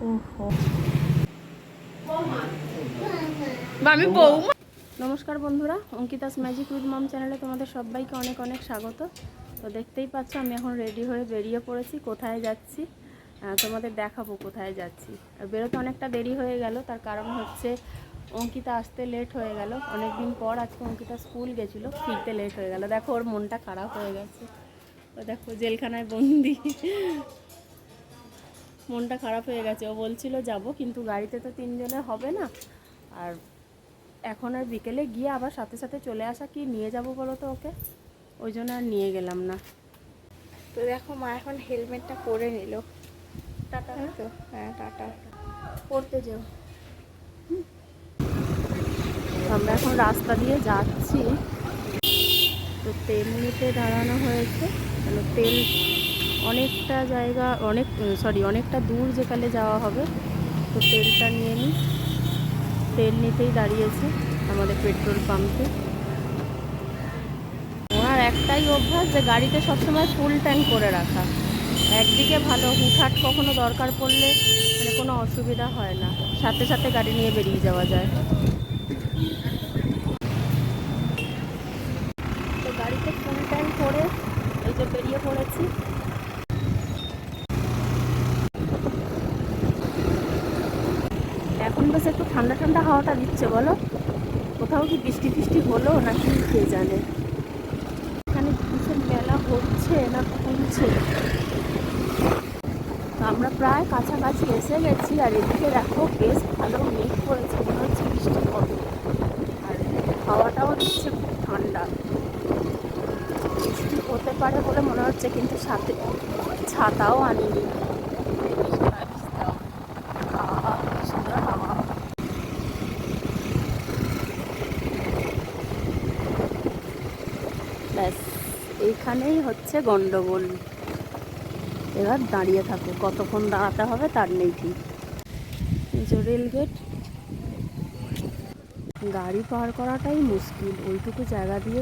ওহো আমি বৌমা। নমস্কার বন্ধুরা, অঙ্কিতাস ম্যাজিক উইথ মম চ্যানেলে তোমাদের সবাইকে অনেক অনেক স্বাগত। তো দেখতেই পাচ্ছ আমি এখন রেডি হয়ে বেরিয়ে পড়েছি। কোথায় যাচ্ছি তোমাদের দেখাবো কোথায় যাচ্ছি। আর বেরোতে অনেকটা দেরি হয়ে গেল, তার কারণ হচ্ছে অঙ্কিতা আসতে লেট হয়ে গেল। অনেক দিন পর আজকে অঙ্কিতা স্কুল গেছিলো, ফিরতে লেট হয়ে গেল। দেখো ওর মনটা খারাপ হয়ে গেছে, ও দেখো জেলখানায় বন্দি, মনটা খারাপ হয়ে গেছে। ও বলছিল যাব, কিন্তু গাড়িতে তো তিনজনের হবে না। আর এখন আর বিকেলে গিয়ে আবার সাথে সাথে চলে আসা, কি নিয়ে যাব বলো তো ওকে, ওই জন্য আর নিয়ে গেলাম না। তো দেখো মা এখন হেলমেটটা পরে নিল। টাটা। তো হ্যাঁ টাটা, পড়তে যাও। আমরা এখন রাস্তা দিয়ে যাচ্ছি, তো তেল নিতে দাঁড়ানো হয়েছে। মানে তেল অনেকটা জায়গা, অনেকটা দূর যেখানে যাওয়া হবে, তো তেলটা নিয়ে নিই। তেল নিতেই দাঁড়িয়েছে আমাদের পেট্রোল পাম্পে। ওনার একটাই অভ্যাস যে গাড়িতে সবসময় ফুল ট্যাঙ্ক করে রাখা। একদিকে ভালো, হুটহাট কখনো দরকার পড়লে মানে কোনো অসুবিধা হয় না, সাথে সাথে গাড়ি নিয়ে বেরিয়ে যাওয়া যায়। তো গাড়িতে ফুল ট্যাঙ্ক করে এই যে বেরিয়ে পড়েছি। এখন বেশ একটু ঠান্ডা ঠান্ডা হাওয়াটা দিচ্ছে। বলো, কোথাও কি বৃষ্টি ফিষ্টি হলো নাকি কে জানে। এখানে কিসের মেলা হচ্ছে না খুলছে। তো আমরা প্রায় কাছাকাছি এসে গেছি। আর এদিকে দেখো বেশ ভালো মেঘ পড়েছে, মনে হচ্ছে বৃষ্টি হবে। আর হাওয়াটাও দিচ্ছে খুব ঠান্ডা, বৃষ্টি হতে পারে বলে মনে হচ্ছে, কিন্তু সাথে ছাতাও আনিনি। সুন্দর হাওয়া। ব্যাস এইখানেই হচ্ছে গন্ডগোল। এবার দাঁড়িয়ে থাকো, কতক্ষণ দাঁড়াতে হবে তার নেই ঠিক। এই যে রেলগেট, গাড়ি পার করাটাই মুশকিল ওইটুকু জায়গা দিয়ে।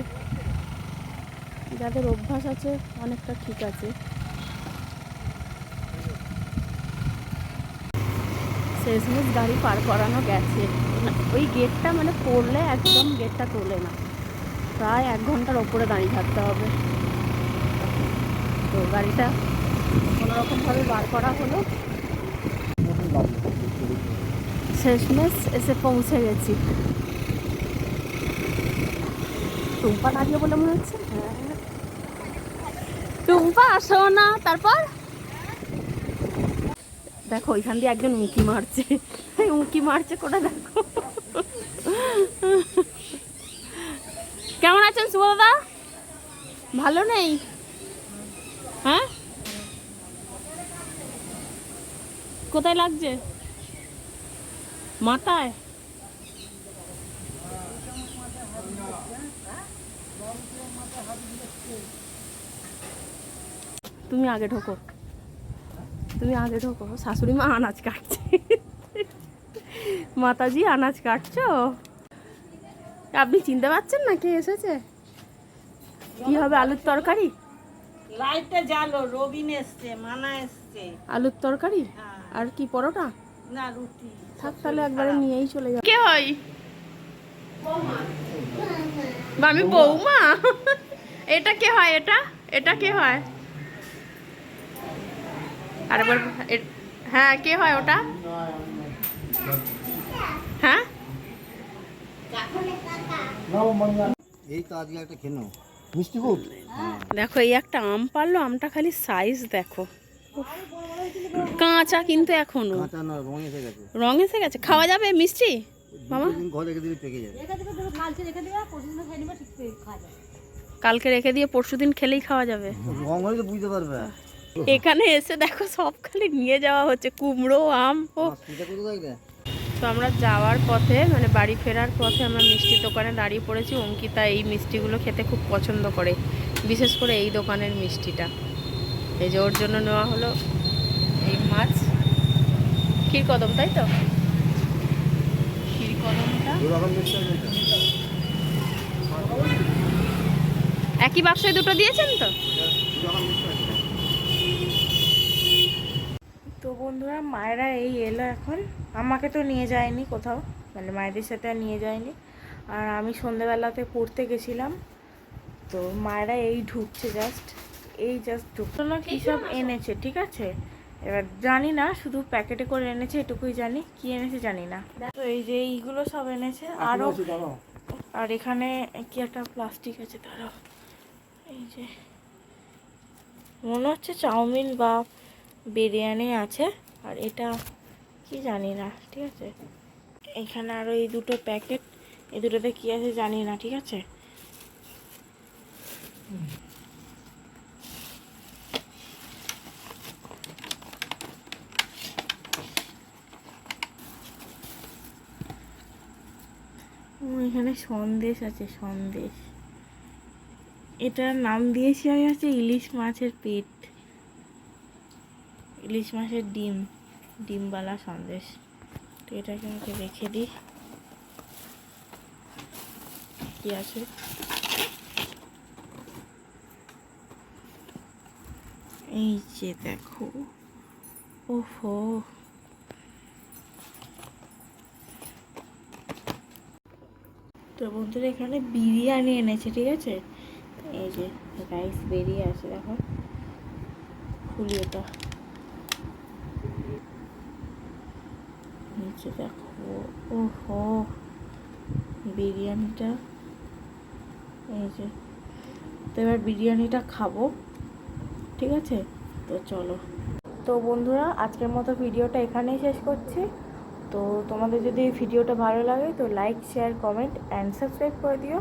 যাদের অভ্যাস আছে অনেকটা ঠিক আছে। শেষমেশ গাড়ি পার করানো গেছে। ওই গেটটা মানে পড়লে একদম গেটটা তোলে না, প্রায় 1 ঘন্টার ওপরে দাঁড়িয়ে থাকতে হবে। তো গাড়িটা কোনোরকমভাবে বার করা হলো, শেষমেশ এসে পৌঁছে গেছি। টুম্পা দাঁড়িয়ে বলে মনে হচ্ছে। হ্যাঁ, টুম্পা আসো না। তারপর দেখো ওইখান দিয়ে একজন উঁকি মারছে, উঁকি মারছে কোটা দেখো। কেমন আছেন শুভ দাদা? ভালো নেই? হ্যাঁ, কোথায় লাগছে? মাথায়? তুমি আগে ঢোকো, তুমি আগে ঢোকো। শাশুড়ি মা আনাজ কাটছে। মাতাজি আনাজ কাটছো? আপনি চিনতে পারছেন না কে এসেছে? কি হবে? আলুর তরকারি? লাইটটা জ্বালো, রবিন এসছে, মানা এসছে। আলুর তরকারি হ্যাঁ। আর কি পরোটা? না, রুটি। থাক তাহলে একবারে নিয়েই চলে যাবো। কে হয়? আমি বৌমা। এটা কে হয়? এটা কে হয়? আরেকবার। হ্যাঁ, কে হয় ওটা? হ্যাঁ, এই তো আজকে একটা খেনো মিষ্টি খুব। দেখো এই একটা আম পারলো, আমটা খালি সাইজ দেখো, কাঁচা কিন্তু এখনো কাঁচা না, রং এসে গেছে। রং এসে গেছে। খাওয়া যাবে মিষ্টি মামা? দুদিন ঘরে রেখে দিলে পেকে যাবে। কালকে রেখে দিয়ে পরশুদিন খেলেই খাওয়া যাবে। রং হলে তো বুঝতে পারবে। এখানে এসে দেখো সব খালি নিয়ে যাওয়া হচ্ছে, কুমড়ো, আম। ও তো আমরা যাওয়ার পথে মানে বাড়ি ফেরার পথে আমরা মিষ্টির দোকানে দাঁড়িয়ে পড়েছি। অঙ্কিতা এই মিষ্টিগুলো খেতে খুব পছন্দ করে, বিশেষ করে এই দোকানের মিষ্টিটা। এই যে ওর জন্য নেওয়া হলো এই মাছ ক্ষীরকদম, তাই তো? ক্ষীরকদমটা একই বাক্সে দুটো দিয়েছেন তো? তো বন্ধুরা মায়েরা এই এলো এখন, আমাকে তো নিয়ে যায়নি কোথাও, মানে মায়েদের সাথে আর নিয়ে যায়নি। আর আমি সন্ধ্যেবেলাতে পড়তে গেছিলাম, তো মায়েরা এই ঢুকছে জাস্ট ঢুকতো না, কী সব এনেছে ঠিক আছে। এবার জানি না, শুধু প্যাকেটে করে এনেছে এটুকুই জানি, কি এনেছে জানি না। তো এই যে এইগুলো সব এনেছে, আরও আর এখানে কি একটা প্লাস্টিক আছে তারও, এই যে মনে হচ্ছে চাউমিন বা বিরিয়ানি আছে, আর এটা কি জানি না ঠিক আছে। এখানে আরও এই দুটো প্যাকেট, এই দুটোতে কি আছে জানি না ঠিক আছে। এখানে সন্দেশ আছে, সন্দেশ, এটার নাম দিয়েছি আমি হচ্ছে ইলিশ মাছের পেট, ইলিশ মাছের ডিমওয়ালা সন্দেশ। তো এটাকে আমাকে রেখে দিই, কি আছে। এই যে দেখো, ওহো, তো বন্ধুরা এখানে বিরিয়ানি এনেছে ঠিক আছে। এই যে রাইস বেরিয়ে আছে, দেখো খুলি এটা, নিচে দেখো, ওহো বিরিয়ানিটা, এই যে। তো এবার বিরিয়ানিটা খাবো ঠিক আছে, তো চলো। তো বন্ধুরা আজকের মতো ভিডিওটা এখানেই শেষ করছি। তো তোমাদের যদি এই ভিডিওটা ভালো লাগে তো like, share, comment and subscribe করে দিও।